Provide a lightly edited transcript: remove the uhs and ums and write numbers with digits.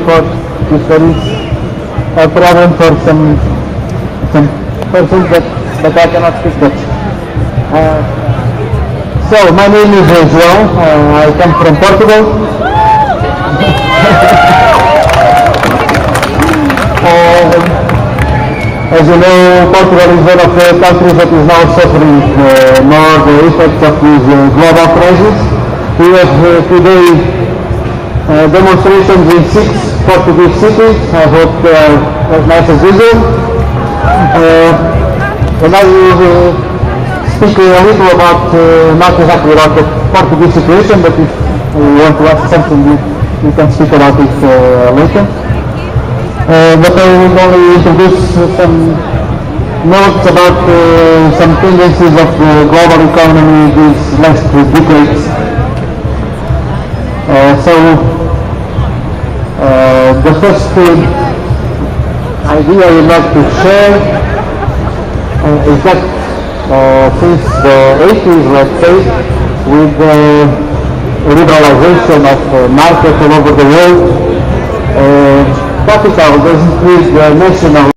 thought if there is a problem for some persons that I cannot speak that. So my name is João. I come from Portugal. As you know, Portugal is one of the countries that is now suffering more the effects of this global crisis. We have today demonstrations in 6 Portuguese cities. I hope they are as nice as usual. And I will speak a little about, not exactly about the Portuguese situation, but if you want to ask something, we can speak about it later. But I will only introduce some notes about some tendencies of the global economy these last decades. The first idea I would like to share is that since the 80s, let's say, with the liberalization of markets all over the world, capital does increase the national